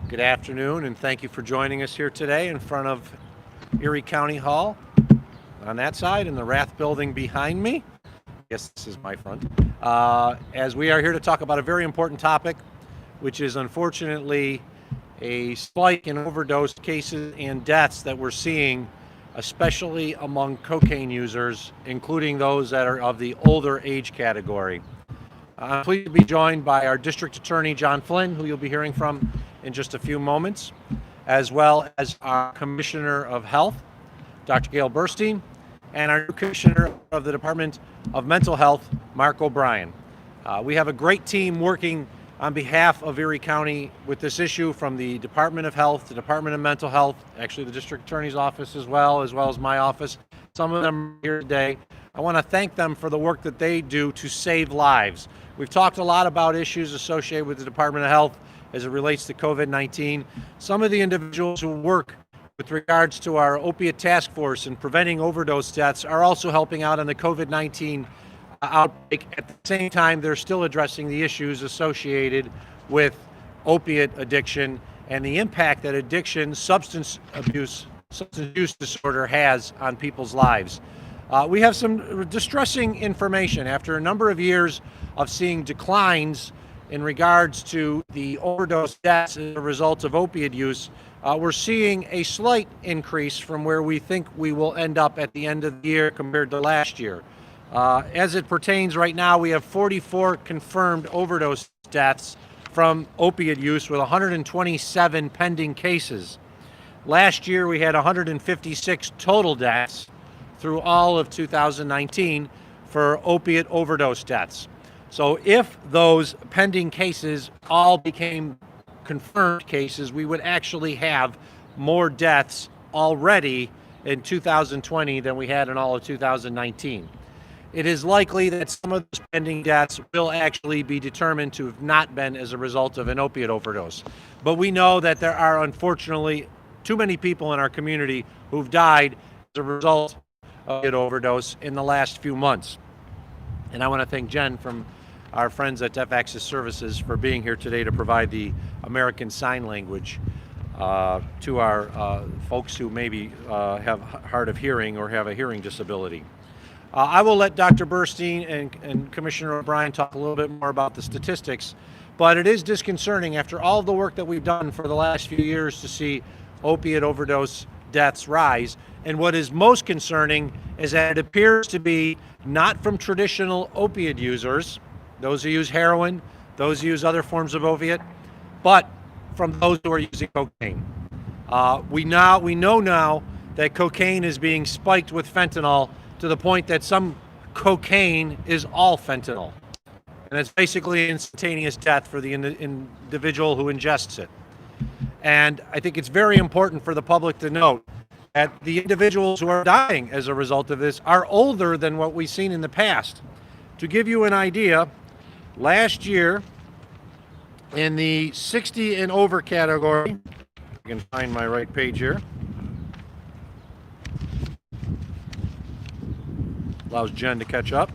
Good afternoon, and thank you for joining us here today in front of Erie County Hall on that side and the Rath Building behind me. Yes, this is my front. As we are here to talk about a very important topic, which is unfortunately a spike in overdose cases and deaths that we're seeing, especially among cocaine users, including those that are of the older age category. I'm pleased to be joined by our District Attorney, John Flynn, who you'll be hearing from in just a few moments, as well as our Commissioner of Health, Dr. Gail Burstein, and our new Commissioner of the Department of Mental Health, Mark O'Brien. We have a great team working on behalf of Erie County with this issue, from the Department of Health, the Department of Mental Health, actually the District Attorney's office as well as my office. Some of them are here today. I want to thank them for the work that they do to save lives. We've talked a lot about issues associated with the Department of Health as it relates to COVID-19. Some of the individuals who work with regards to our opiate task force and preventing overdose deaths are also helping out on the COVID-19 outbreak. At the same time, they're still addressing the issues associated with opiate addiction and the impact that addiction, substance use disorder has on people's lives. We have some distressing information. After a number of years of seeing declines in regards to the overdose deaths as a result of opiate use, we're seeing a slight increase from where we think we will end up at the end of the year compared to last year. As it pertains right now, we have 44 confirmed overdose deaths from opiate use, with 127 pending cases. Last year, we had 156 total deaths through all of 2019 for opiate overdose deaths. So if those pending cases all became confirmed cases, we would actually have more deaths already in 2020 than we had in all of 2019. It is likely that some of those pending deaths will actually be determined to have not been as a result of an opiate overdose. But we know that there are, unfortunately, too many people in our community who've died as a result of an overdose in the last few months. And I want to thank Jen from our friends at Deaf Access Services for being here today to provide the American Sign Language to our folks who maybe have hard of hearing or have a hearing disability. I will let Dr. Burstein and Commissioner O'Brien talk a little bit more about the statistics, but it is disconcerting after all the work that we've done for the last few years to see opiate overdose deaths rise. And what is most concerning is that it appears to be not from traditional opiate users, those who use heroin, those who use other forms of opiate, but from those who are using cocaine. We know now that cocaine is being spiked with fentanyl to the point that some cocaine is all fentanyl. And it's basically instantaneous death for the individual who ingests it. And I think it's very important for the public to note that the individuals who are dying as a result of this are older than what we've seen in the past. To give you an idea, last year in the 60 and over category, I can find my right page here, allows Jen to catch up.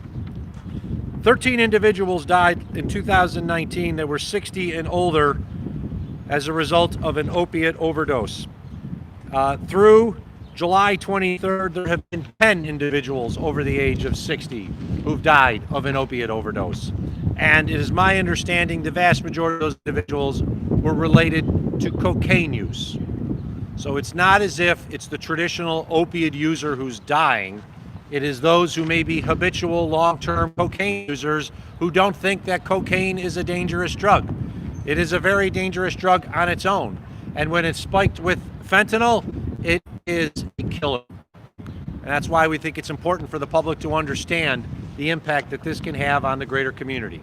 13 individuals died in 2019 that were 60 and older as a result of an opiate overdose. Through July 23rd, there have been 10 individuals over the age of 60 who've died of an opiate overdose. And it is my understanding the vast majority of those individuals were related to cocaine use. So it's not as if it's the traditional opiate user who's dying. It is those who may be habitual long-term cocaine users who don't think that cocaine is a dangerous drug. It is a very dangerous drug on its own. And when it's spiked with fentanyl, it is a killer. And that's why we think it's important for the public to understand the impact that this can have on the greater community.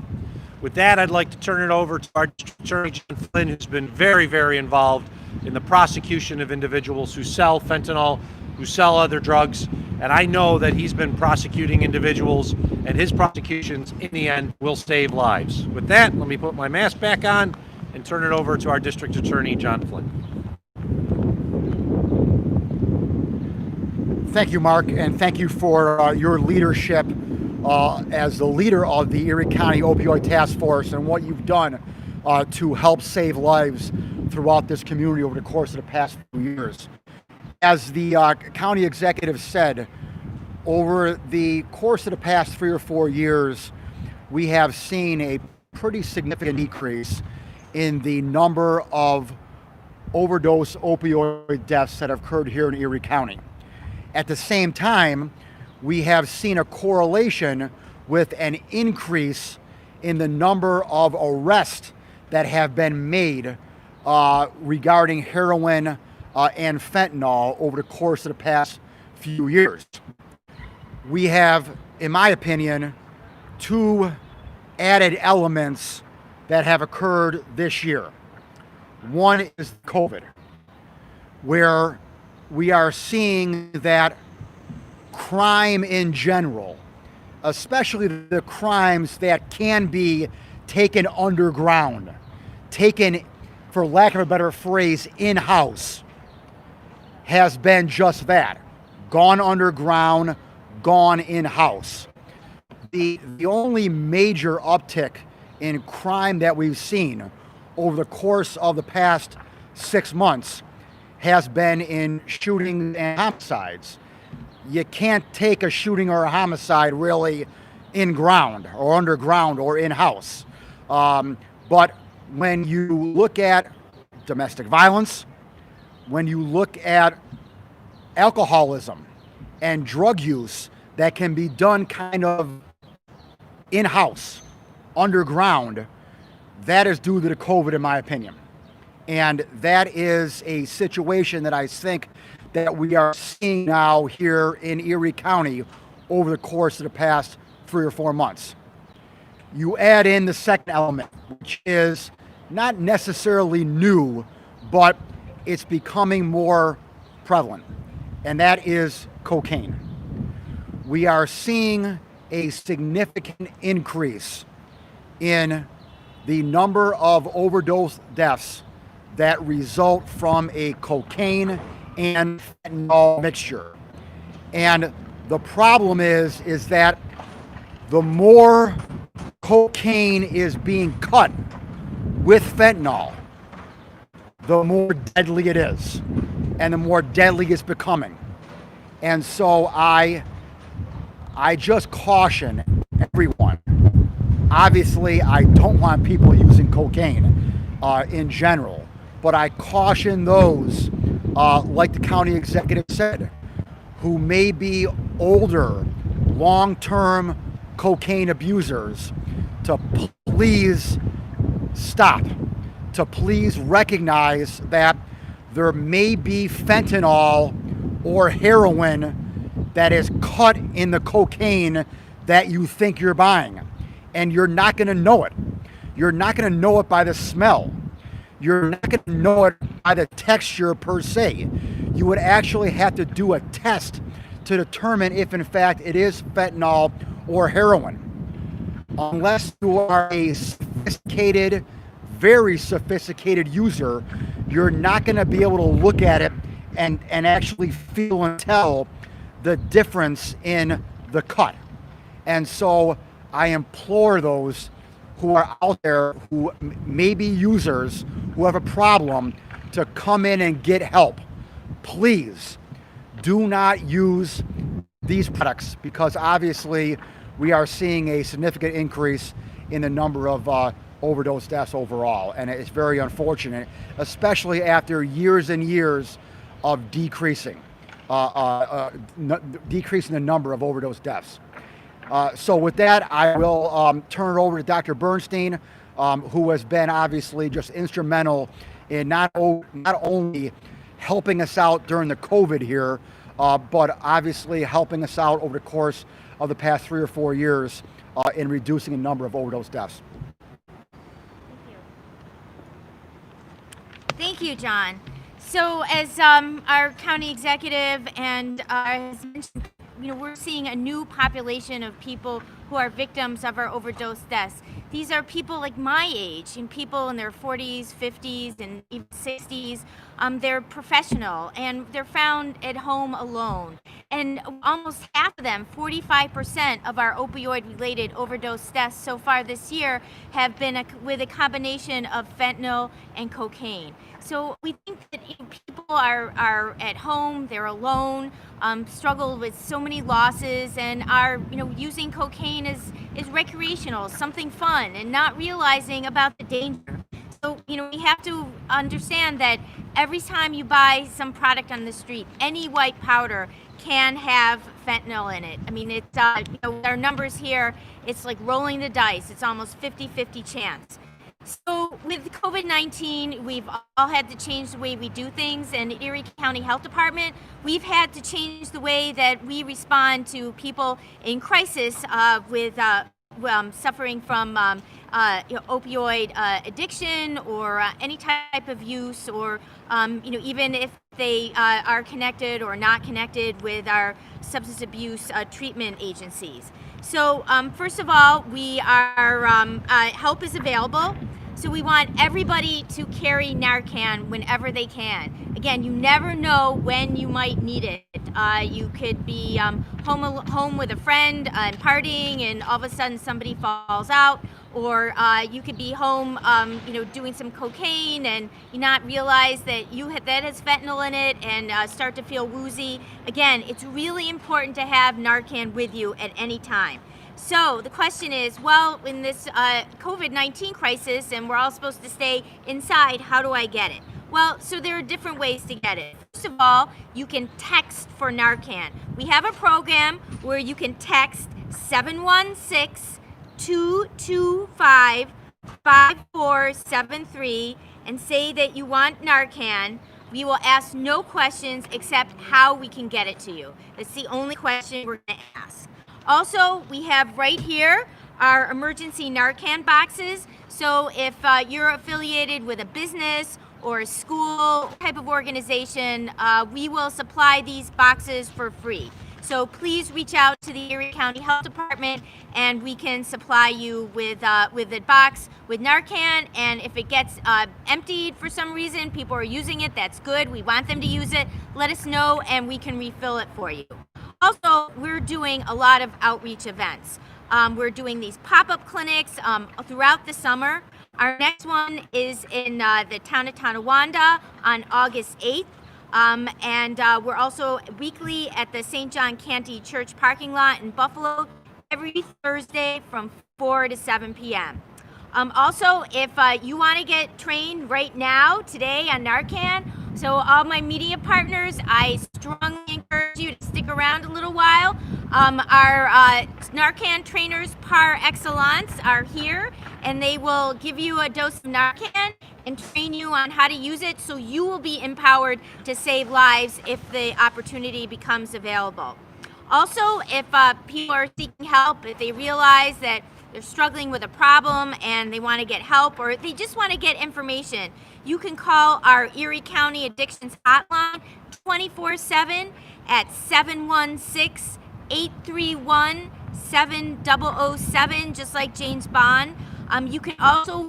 With that, I'd like to turn it over to our District Attorney, John Flynn, who's been very, very involved in the prosecution of individuals who sell fentanyl, who sell other drugs. And I know that he's been prosecuting individuals, and his prosecutions, in the end, will save lives. With that, let me put my mask back on and turn it over to our District Attorney, John Flynn. Thank you, Mark, and thank you for your leadership as the leader of the Erie County Opioid Task Force and what you've done to help save lives throughout this community over the course of the past few years. As the county executive said, over the course of the past 3 or 4 years, we have seen a pretty significant decrease in the number of overdose opioid deaths that have occurred here in Erie County. At the same time, we have seen a correlation with an increase in the number of arrests that have been made regarding heroin and fentanyl over the course of the past few years. We have, in my opinion, 2 added elements that have occurred this year. One is COVID, where we are seeing that crime in general, especially the crimes that can be taken underground, taken, for lack of a better phrase, in-house, has been just that. Gone underground, gone in-house. The only major uptick in crime that we've seen over the course of the past 6 months has been in shootings and homicides. You can't take a shooting or a homicide really in ground or underground or in-house. But when you look at domestic violence, when you look at alcoholism and drug use that can be done kind of in-house, underground, that is due to the COVID, in my opinion. And that is a situation that I think that we are seeing now here in Erie County over the course of the past 3 or 4 months. You add in the second element, which is not necessarily new, but it's becoming more prevalent, and that is cocaine. We are seeing a significant increase in the number of overdose deaths that result from a cocaine and fentanyl mixture. And the problem is that the more cocaine is being cut with fentanyl, the more deadly it is, and the more deadly it's becoming. And so I just caution everyone. Obviously, I don't want people using cocaine in general, but I caution those, like the county executive said, who may be older, long-term cocaine abusers, to please stop, to please recognize that there may be fentanyl or heroin that is cut in the cocaine that you think you're buying. And you're not going to know it. You're not going to know it by the smell. You're not going to know it by the texture per se. You would actually have to do a test to determine if in fact it is fentanyl or heroin. Unless you are a sophisticated, very sophisticated user, you're not going to be able to look at it and actually feel and tell the difference in the cut. And so I implore those who are out there who may be users who have a problem to come in and get help. Please do not use these products, because obviously we are seeing a significant increase in the number of overdose deaths overall, and it's very unfortunate, especially after years and years of decreasing the number of overdose deaths. So with that, I will turn it over to Dr. Bernstein, who has been obviously just instrumental in not only helping us out during the COVID here, but obviously helping us out over the course of the past 3 or 4 years in reducing the number of overdose deaths. Thank you, John. So as our county executive and has mentioned, we're seeing a new population of people who are victims of our overdose deaths. These are people like my age, and people in their 40s, 50s, and even 60s. They're professional, and they're found at home alone. And almost half of them, 45% of our opioid-related overdose deaths so far this year have been with a combination of fentanyl and cocaine. So we think that people are at home, they're alone, struggle with so many losses, and are using cocaine as recreational, something fun, and not realizing about the danger. So, we have to understand that every time you buy some product on the street, any white powder can have fentanyl in it. I mean, it's, our numbers here, it's like rolling the dice. It's almost 50-50 chance. So with COVID-19, we've all had to change the way we do things, and Erie County Health Department, we've had to change the way that we respond to people in crisis with suffering from opioid addiction, or any type of use, or even if they are connected or not connected with our substance abuse treatment agencies. So first of all, we are help is available. So we want everybody to carry Narcan whenever they can. Again, you never know when you might need it. You could be home with a friend and partying, and all of a sudden somebody falls out, or you could be home, doing some cocaine, and you not realize that that has fentanyl in it, and start to feel woozy. Again, it's really important to have Narcan with you at any time. So the question is, well, in this COVID-19 crisis, and we're all supposed to stay inside, how do I get it? Well, so there are different ways to get it. First of all, you can text for Narcan. We have a program where you can text 716-225-5473 and say that you want Narcan. We will ask no questions except how we can get it to you. That's the only question we're going to ask. Also, we have right here our emergency Narcan boxes. So if you're affiliated with a business or a school type of organization, we will supply these boxes for free. So please reach out to the Erie County Health Department, and we can supply you with a box with Narcan. And if it gets emptied for some reason, people are using it, that's good. We want them to use it. Let us know, and we can refill it for you. Also, we're doing a lot of outreach events. We're doing these pop-up clinics throughout the summer. Our next one is in the town of Tonawanda on August 8th. And we're also weekly at the St. John Canty Church parking lot in Buffalo every Thursday from 4 to 7 p.m. Also, if you want to get trained right now, today on Narcan, so all my media partners, I strongly encourage you to stick around a little while. Our Narcan trainers par excellence are here, and they will give you a dose of Narcan and train you on how to use it, so you will be empowered to save lives if the opportunity becomes available. Also, if people are seeking help, if they realize that they're struggling with a problem and they want to get help, or they just want to get information, you can call our Erie County Addictions Hotline 24/7 at 716-831-7007, just like James Bond. You can also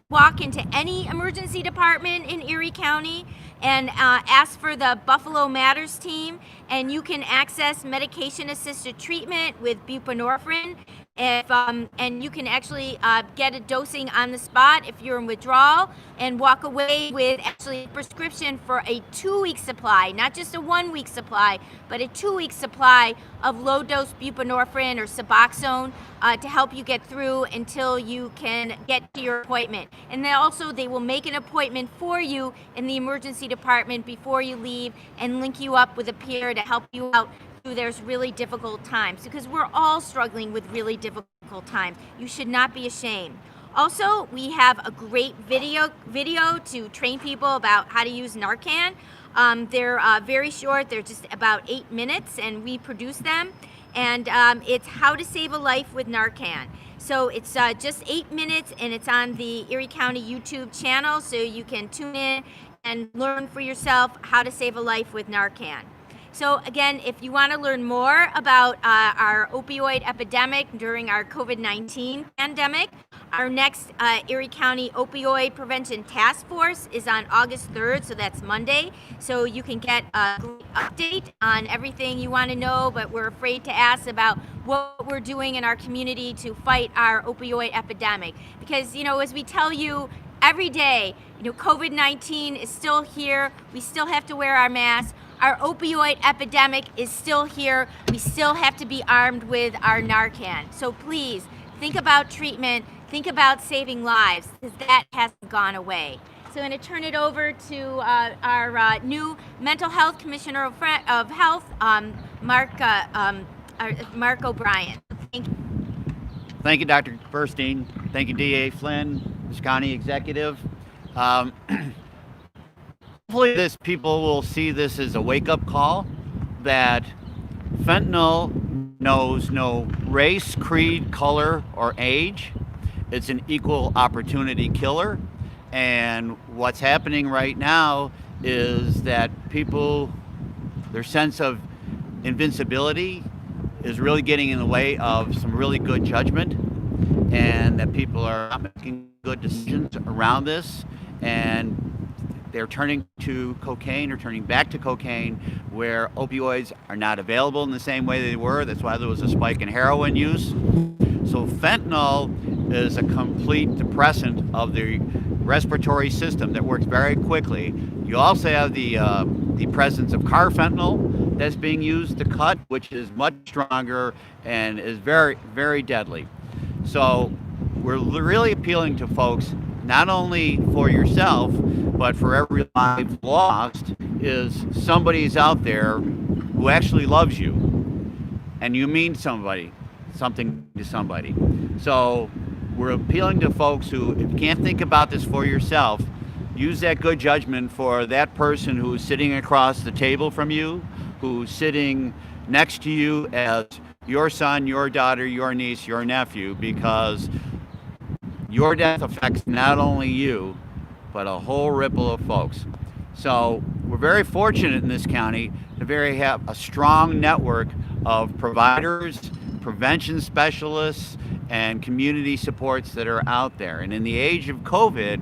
walk into any emergency department in Erie County and ask for the Buffalo Matters team, and you can access medication-assisted treatment with buprenorphine. And you can actually get a dosing on the spot if you're in withdrawal, and walk away with actually a prescription for a 2-week supply, not just a 1-week supply, but a 2-week supply of low-dose buprenorphine or Suboxone to help you get through until you can get to your appointment. And then also they will make an appointment for you in the emergency department before you leave, and link you up with a peer to help you out through there's really difficult times, because we're all struggling with really difficult times. You should not be ashamed. Also, we have a great video to train people about how to use Narcan. They're very short, they're just about 8 minutes, and we produce them. And it's how to save a life with Narcan. So it's just 8 minutes, and it's on the Erie County YouTube channel, so you can tune in and learn for yourself how to save a life with Narcan. So again, if you want to learn more about our opioid epidemic during our COVID-19 pandemic, our next Erie County Opioid Prevention Task Force is on August 3rd, so that's Monday. So you can get a great update on everything you want to know, but we're afraid to ask about what we're doing in our community to fight our opioid epidemic. Because, as we tell you every day, COVID-19 is still here. We still have to wear our masks. Our opioid epidemic is still here. We still have to be armed with our Narcan. So please, think about treatment. Think about saving lives, because that hasn't gone away. So I'm going to turn it over to our new Mental Health Commissioner of Health, Mark O'Brien. Thank you. Thank you, Dr. Burstein. Thank you, DA Flynn, Mr. County Executive. Hopefully people will see this as a wake-up call that fentanyl knows no race, creed, color, or age. It's an equal opportunity killer. And what's happening right now is that people, their sense of invincibility is really getting in the way of some really good judgment, and that people are not making good decisions around this, and they're turning to cocaine or turning back to cocaine where opioids are not available in the same way they were. That's why there was a spike in heroin use. So fentanyl is a complete depressant of the respiratory system that works very quickly. You also have the presence of carfentanil that's being used to cut, which is much stronger and is very, very deadly. So we're really appealing to folks, not only for yourself, but for every life lost, is somebody's out there who actually loves you, and you mean something to somebody. So we're appealing to folks who, if you can't think about this for yourself, use that good judgment for that person who's sitting across the table from you, who's sitting next to you as your son, your daughter, your niece, your nephew, because your death affects not only you, but a whole ripple of folks. So we're very fortunate in this county to have a strong network of providers, prevention specialists, and community supports that are out there. And in the age of COVID,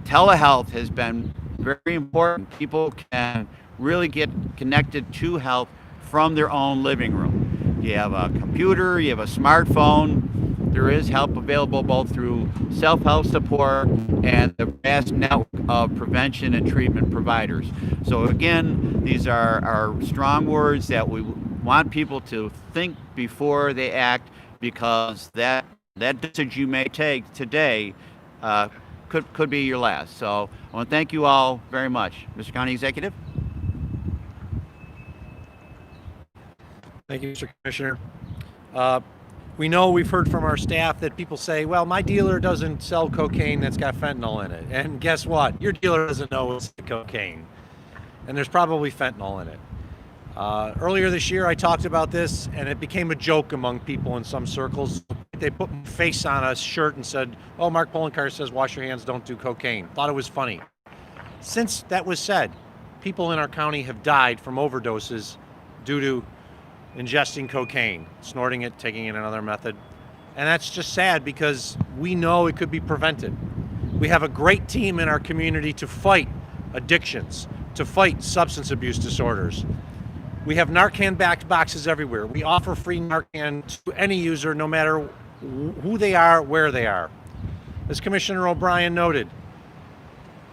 telehealth has been very important. People can really get connected to health from their own living room. You have a computer, you have a smartphone. There is help available both through self-help support and the vast network of prevention and treatment providers. So again, these are strong words that we want people to think before they act, because that decision you may take today could be your last. So I want to thank you all very much. Mr. County Executive? Thank you, Mr. Commissioner. We've heard from our staff that people say, well, my dealer doesn't sell cocaine that's got fentanyl in it. And guess what? Your dealer doesn't know it's cocaine. And there's probably fentanyl in it. Earlier this year, I talked about this, and it became a joke among people in some circles. They put my face on a shirt and said, oh, Mark Poloncarz says, wash your hands, don't do cocaine. Thought it was funny. Since that was said, people in our county have died from overdoses due to ingesting cocaine, snorting it, taking it another method. And that's just sad, because we know it could be prevented. We have a great team in our community to fight addictions, to fight substance abuse disorders. We have Narcan-backed boxes everywhere. We offer free Narcan to any user, no matter who they are, where they are. As Commissioner O'Brien noted,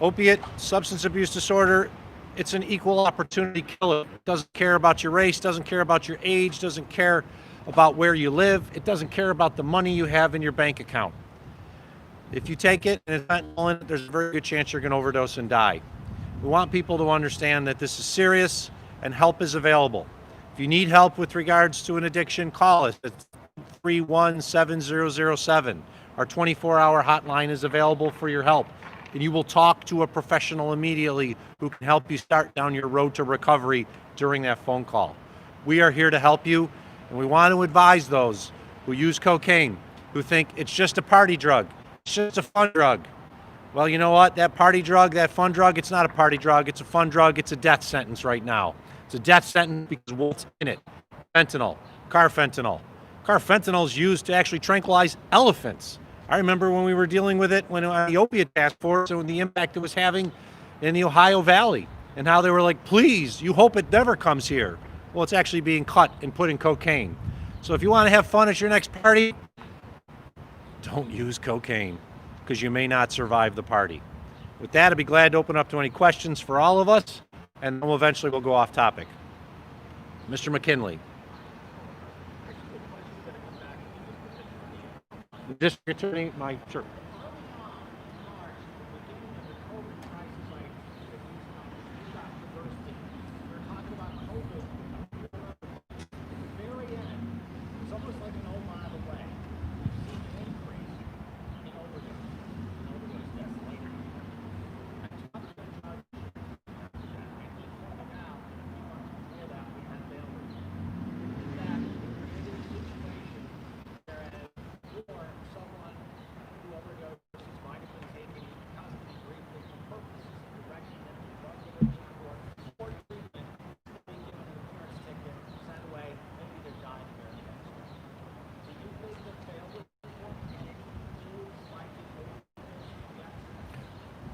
opiate, substance abuse disorder, it's an equal opportunity killer. It doesn't care about your race, doesn't care about your age, doesn't care about where you live. It doesn't care about the money you have in your bank account. If you take it and it's fentanyl in it, there's a very good chance you're going to overdose and die. We want people to understand that this is serious and help is available. If you need help with regards to an addiction, call us at 317-007. Our 24-hour hotline is available for your help, and you will talk to a professional immediately who can help you start down your road to recovery during that phone call. We are here to help you, and we want to advise those who use cocaine, who think it's just a party drug, it's just a fun drug. Well, you know what? That party drug, that fun drug, it's not a party drug. It's a fun drug. It's a death sentence right now. It's a death sentence because of what's in it. Fentanyl, carfentanil. Carfentanil is used to actually tranquilize elephants. I remember when we were dealing with it when on the Opioid task force and the impact it was having in the Ohio Valley and how they were like, please, you hope it never comes here. Well, it's actually being cut and put in cocaine. So if you want to have fun at your next party, don't use cocaine because you may not survive the party. With that, I'd be glad to open up to any questions for all of us, and then we'll go off topic. Mr. McKinley. District Attorney, sure.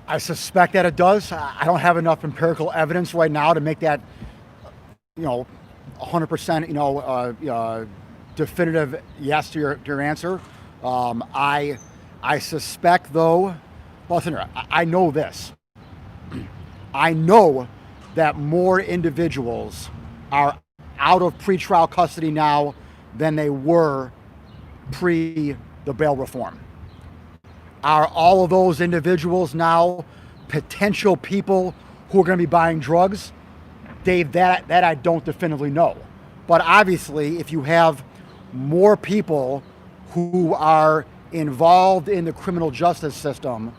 I suspect that it does. I don't have enough empirical evidence right now to make that, 100%, definitive yes to your answer. I suspect, though, listen here, I know this. I know that more individuals are out of pretrial custody now than they were pre the bail reform. Are all of those individuals now potential people who are going to be buying drugs? Dave, that I don't definitively know. But obviously, if you have more people who are involved in the criminal justice system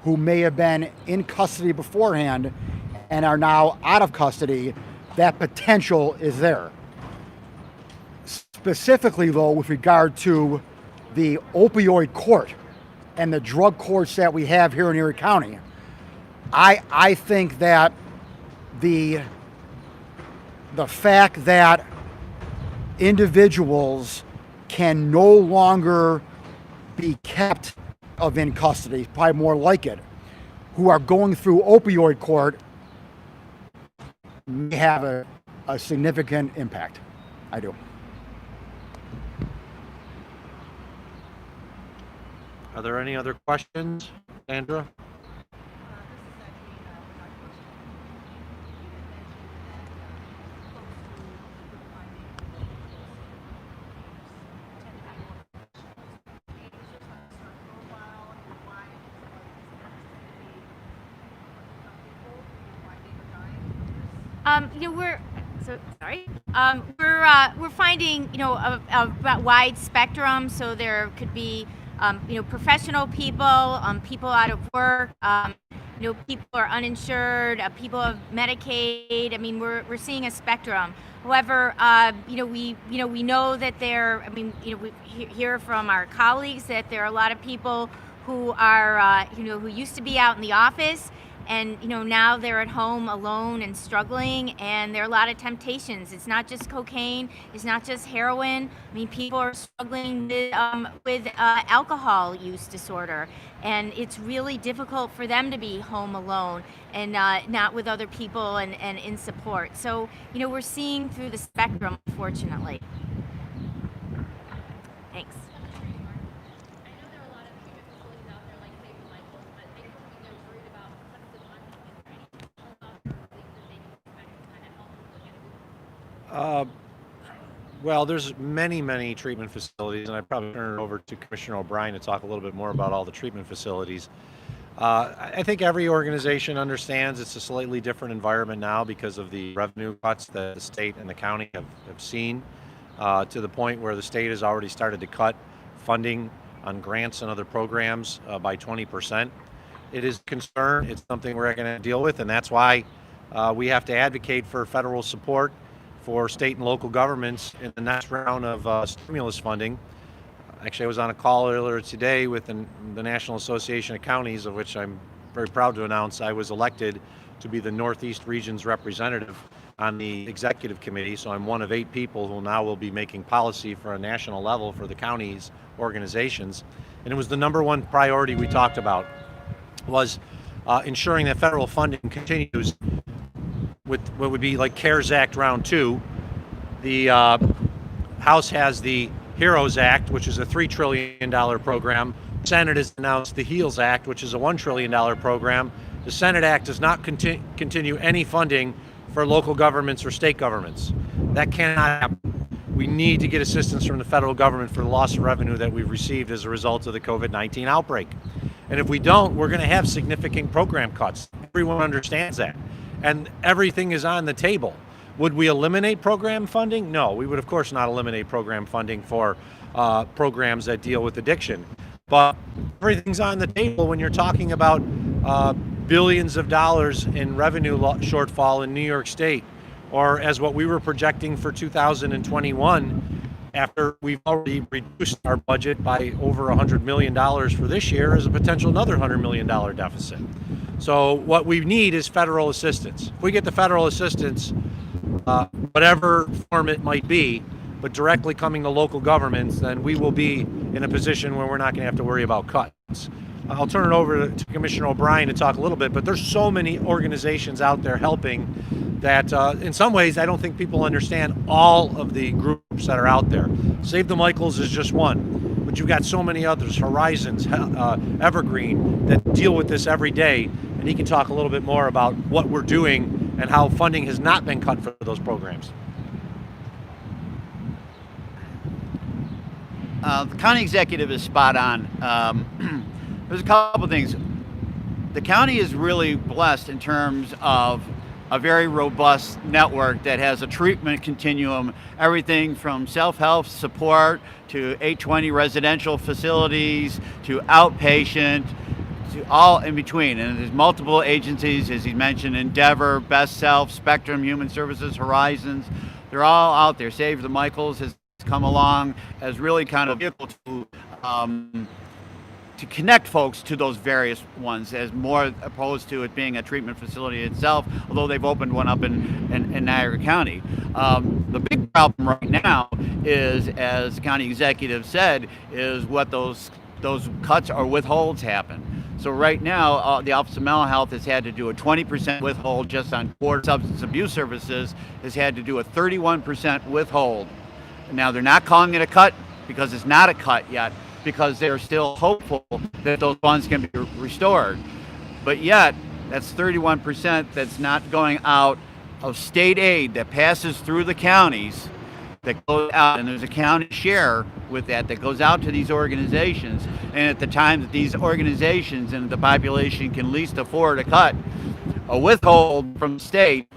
who may have been in custody beforehand and are now out of custody, that potential is there. Specifically, though, with regard to the opioid court and the drug courts that we have here in Erie County, I think that the fact that individuals can no longer be kept in custody, probably more like it, who are going through opioid court may have a significant impact. I do. Are there any other questions, Sandra? We're finding a wide spectrum. So there could be professional people, people out of work, people are uninsured, people have Medicaid. I mean, we're seeing a spectrum. However, we know that we hear from our colleagues that there are a lot of people who are who used to be out in the office. And now they're at home alone and struggling, and there are a lot of temptations. It's not just cocaine, it's not just heroin. I mean, people are struggling with alcohol use disorder, and it's really difficult for them to be home alone and not with other people and in support. So we're seeing through the spectrum, unfortunately. Thanks. Well, there's many treatment facilities, and I'd probably turn it over to Commissioner O'Brien to talk a little bit more about all the treatment facilities. I think every organization understands it's a slightly different environment now because of the revenue cuts that the state and the county have seen, to the point where the state has already started to cut funding on grants and other programs by 20%. It is a concern. It's something we're going to deal with, and that's why we have to advocate for federal support for state and local governments in the next round of stimulus funding. Actually, I was on a call earlier today with the National Association of Counties, of which I'm very proud to announce I was elected to be the Northeast Region's representative on the executive committee. So I'm one of 8 people who now will be making policy for a national level for the county's organizations. And it was the number one priority we talked about was ensuring that federal funding continues with what would be like CARES Act Round 2. The House has the HEROES Act, which is a $3 trillion program. The Senate has announced the HEALS Act, which is a $1 trillion program. The Senate Act does not continue any funding for local governments or state governments. That cannot happen. We need to get assistance from the federal government for the loss of revenue that we've received as a result of the COVID-19 outbreak. And if we don't, we're going to have significant program cuts. Everyone understands that. And everything is on the table. Would we eliminate program funding? No, we would of course not eliminate program funding for programs that deal with addiction. But everything's on the table when you're talking about billions of dollars in revenue shortfall in New York State, or as what we were projecting for 2021, after we've already reduced our budget by over $100 million for this year, is a potential another $100 million deficit. So what we need is federal assistance. If we get the federal assistance, whatever form it might be, but directly coming to local governments, then we will be in a position where we're not going to have to worry about cuts. I'll turn it over to Commissioner O'Brien to talk a little bit, but there's so many organizations out there helping that in some ways I don't think people understand all of the groups that are out there. Save the Michaels is just one, but you've got so many others, Horizons, Evergreen, that deal with this every day, and he can talk a little bit more about what we're doing and how funding has not been cut for those programs. The county executive is spot on. There's a couple of things. The county is really blessed in terms of a very robust network that has a treatment continuum, everything from self-help support to 820 residential facilities to outpatient, to all in between. And there's multiple agencies, as he mentioned, Endeavor, Best Self, Spectrum, Human Services, Horizons. They're all out there. Save the Michaels has come along as really kind of vehicle to connect folks to those various ones, as more opposed to it being a treatment facility itself, although they've opened one up in Niagara County. The big problem right now is, as the county executive said, is what those cuts or withholds happen. So right now, the Office of Mental Health has had to do a 20% withhold just on core substance abuse services, has had to do a 31% withhold. Now, they're not calling it a cut because it's not a cut yet, because they're still hopeful that those funds can be restored. But yet, that's 31% that's not going out of state aid that passes through the counties, that goes out, and there's a county share with that goes out to these organizations. And at the time that these organizations and the population can least afford a cut, a withhold from the state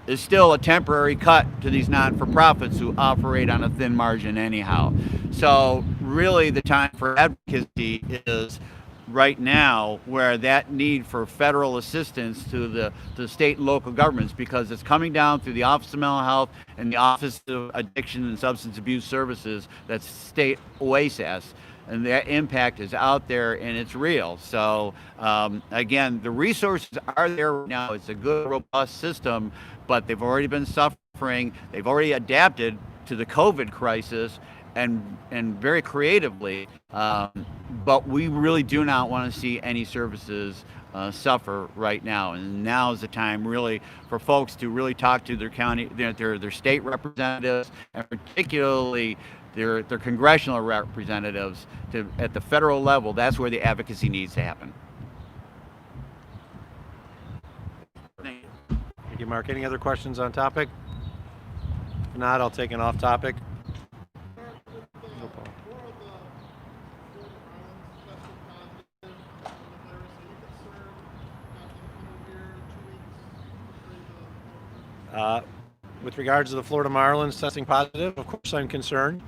is still a temporary cut to these not-for-profits who operate on a thin margin anyhow. So really the time for advocacy is right now, where that need for federal assistance to the state and local governments, because it's coming down through the Office of Mental Health and the Office of Addiction and Substance Abuse Services, that's state OASAS, and that impact is out there and it's real. So again, the resources are there right now. It's a good, robust system, but they've already been suffering. They've already adapted to the COVID crisis and very creatively, but we really do not want to see any services suffer right now. And now is the time really for folks to really talk to their county, their state representatives, and particularly their congressional representatives at the federal level. That's where the advocacy needs to happen. Thank you, Mark. Any other questions on topic? If not, I'll take an off topic. No problem. With regards to the Florida Marlins testing positive, of course I'm concerned.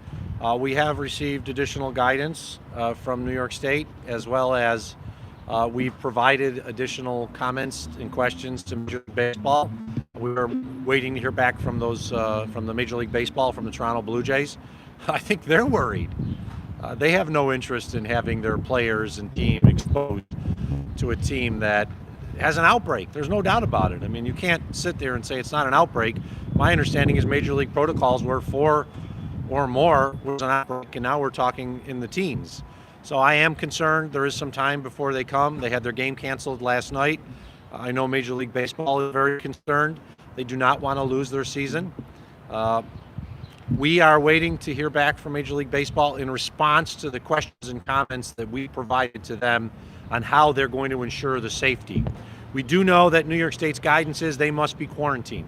We have received additional guidance from New York State, as well as we've provided additional comments and questions to Major League Baseball. We are waiting to hear back from those from the Major League Baseball, from the Toronto Blue Jays. I think they're worried. They have no interest in having their players and team exposed to a team that has an outbreak. There's no doubt about it. I mean, you can't sit there and say it's not an outbreak. My understanding is Major League protocols were 4 or more was an outbreak, and now we're talking in the teens. So I am concerned. There is some time before they come. They had their game canceled last night. I know Major League Baseball is very concerned. They do not want to lose their season. We are waiting to hear back from Major League Baseball in response to the questions and comments that we provided to them on how they're going to ensure the safety. We do know that New York State's guidance is they must be quarantined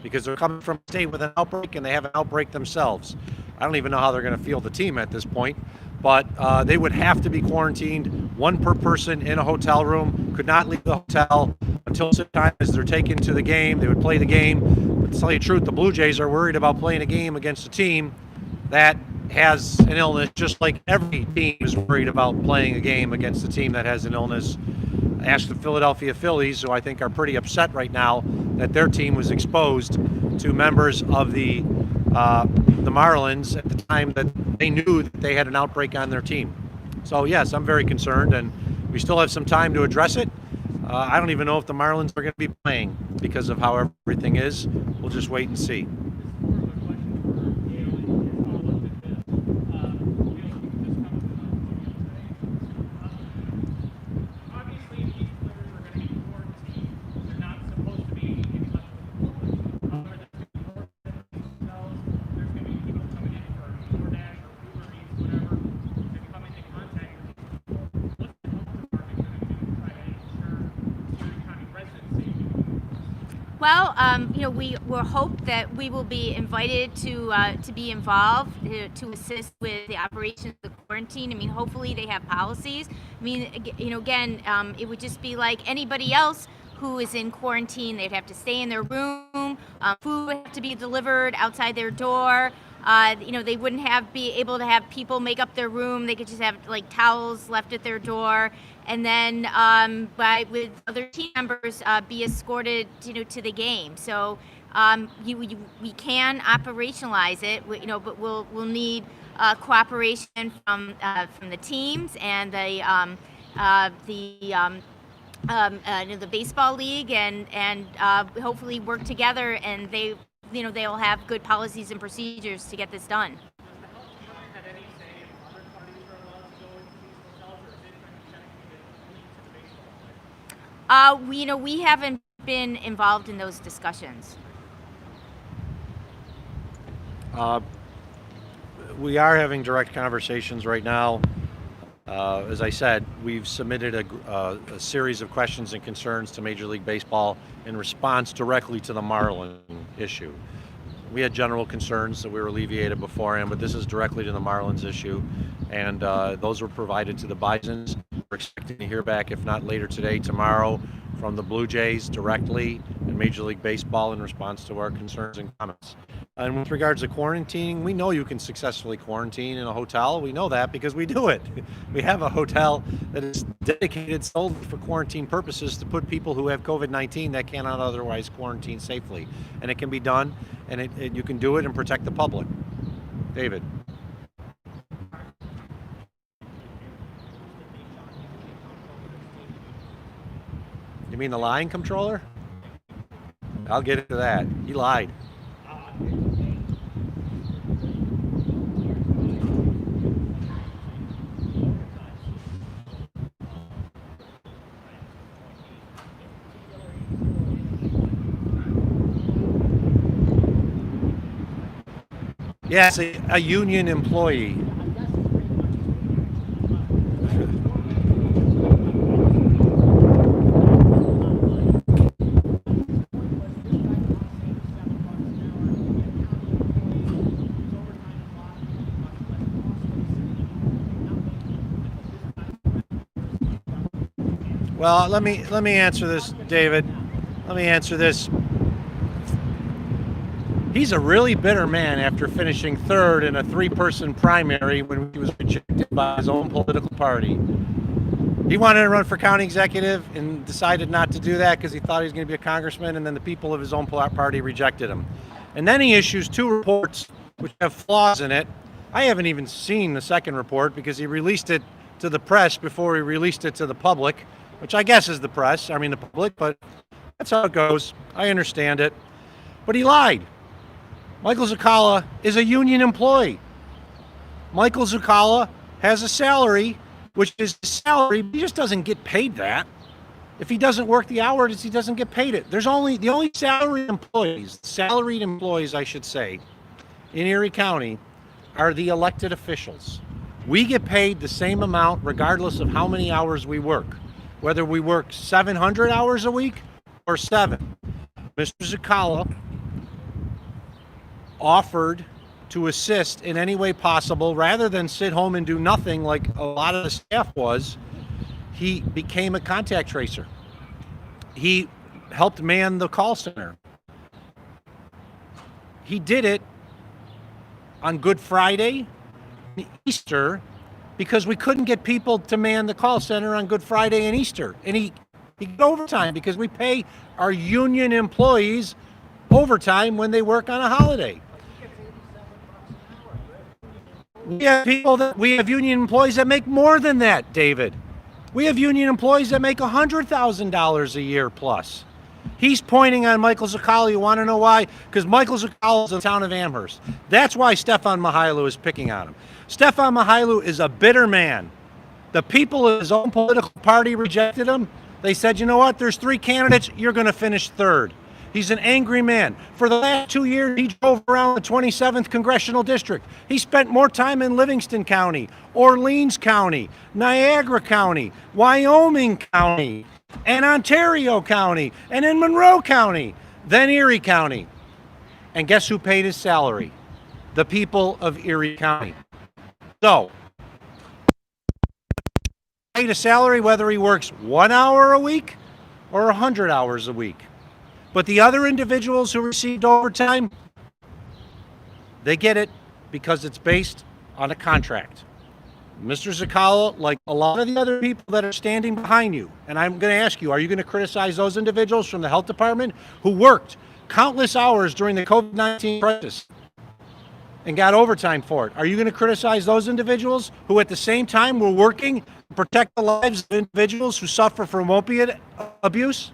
because they're coming from a state with an outbreak and they have an outbreak themselves. I don't even know how they're going to field the team at this point, but they would have to be quarantined, 1 per person in a hotel room, could not leave the hotel until such time as they're taken to the game. They would play the game. But to tell you the truth, the Blue Jays are worried about playing a game against a team that has an illness, just like every team is worried about playing a game against a team that has an illness. Ask the Philadelphia Phillies, who I think are pretty upset right now that their team was exposed to members of the Marlins at the time that they knew that they had an outbreak on their team. So yes, I'm very concerned, and we still have some time to address it. I don't even know if the Marlins are going to be playing because of how everything is. We'll just wait and see. Well, we will hope that we will be invited to be involved to assist with the operations of the quarantine. I mean, hopefully they have policies. I mean, again, it would just be like anybody else who is in quarantine. They'd have to stay in their room. Food would have to be delivered outside their door. They wouldn't be able to have people make up their room. They could just have like towels left at their door, and then with other team members be escorted to the game. So we can operationalize it, but we'll need cooperation from the teams and the baseball league, and hopefully work together, and they'll have good policies and procedures to get this done. We haven't been involved in those discussions. We are having direct conversations right now. As I said, we've submitted a series of questions and concerns to Major League Baseball in response directly to the Marlin issue. We had general concerns that we were alleviated beforehand, but this is directly to the Marlins issue, and those were provided to the Bisons. We're expecting to hear back, if not later today, tomorrow, from the Blue Jays directly and Major League Baseball in response to our concerns and comments. And with regards to quarantining, we know you can successfully quarantine in a hotel. We know that because we do it. We have a hotel that is dedicated solely for quarantine purposes to put people who have COVID-19 that cannot otherwise quarantine safely. And it can be done, and you can do it and protect the public. David. You mean the line controller? I'll get into that. He lied. Yes, a union employee. Well, let me answer this, David. Let me answer this. He's a really bitter man after finishing third in a 3-person primary when he was rejected by his own political party. He wanted to run for county executive and decided not to do that because he thought he was going to be a congressman, and then the people of his own party rejected him. And then he issues 2 reports which have flaws in it I haven't even seen the second report because he released it to the press before he released it to the public, which I guess is the press, I mean the public, but that's how it goes. I understand it. But he lied. Michael Zucala is a union employee. Michael Zucala has a salary, which is his salary, but he just doesn't get paid that. If he doesn't work the hours, he doesn't get paid it. The only salaried employees, I should say, in Erie County are the elected officials. We get paid the same amount regardless of how many hours we work, whether we work 700 hours a week or 7. Mr. Zucala offered to assist in any way possible rather than sit home and do nothing like a lot of the staff was. He became a contact tracer. He helped man the call center. He did it on Good Friday and Easter because we couldn't get people to man the call center on Good Friday and Easter. And he got overtime because we pay our union employees overtime when they work on a holiday. We have union employees that make more than that, David. We have union employees that make $100,000 a year plus. He's pointing on Michael Zucala. You want to know why? Because Michael Zucala is in the town of Amherst. That's why Stefan Mihailu is picking on him. Stefan Mihailu is a bitter man. The people of his own political party rejected him. They said, you know what? There's 3 candidates. You're going to finish 3rd. He's an angry man. For the last 2 years, he drove around the 27th Congressional District. He spent more time in Livingston County, Orleans County, Niagara County, Wyoming County, and Ontario County, and in Monroe County than Erie County. And guess who paid his salary? The people of Erie County. So, paid a salary whether he works 1 hour a week or 100 hours a week. But the other individuals who received overtime, they get it because it's based on a contract. Mr. Zucala, like a lot of the other people that are standing behind you, and I'm going to ask you, are you going to criticize those individuals from the health department who worked countless hours during the COVID-19 crisis and got overtime for it? Are you going to criticize those individuals who at the same time were working to protect the lives of individuals who suffer from opiate abuse,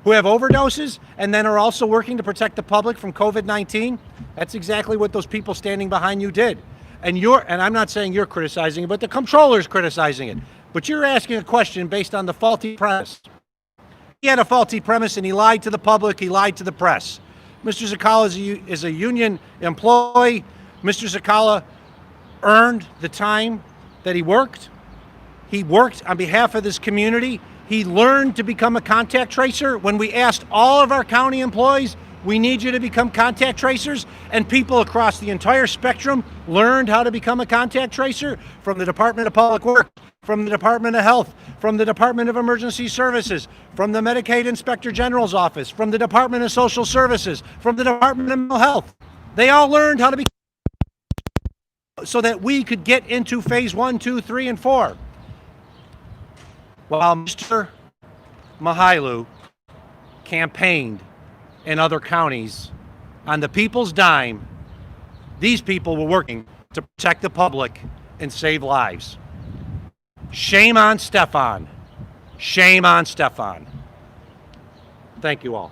who have overdoses, and then are also working to protect the public from COVID-19? That's exactly what those people standing behind you did. And I'm not saying you're criticizing it, but the comptroller's criticizing it. But you're asking a question based on the faulty premise. He had a faulty premise and he lied to the public, he lied to the press. Mr. Zucala is a union employee. Mr. Zucala earned the time that he worked. He worked on behalf of this community. He learned to become a contact tracer. When we asked all of our county employees, we need you to become contact tracers, and people across the entire spectrum learned how to become a contact tracer from the Department of Public Works, from the Department of Health, from the Department of Emergency Services, from the Medicaid Inspector General's office, from the Department of Social Services, from the Department of Mental Health. They all learned how to be so that we could get into phase 1, 2, 3, and 4. While Mr. Mihailu campaigned in other counties on the people's dime, these people were working to protect the public and save lives. Shame on Stefan. Shame on Stefan. Thank you all.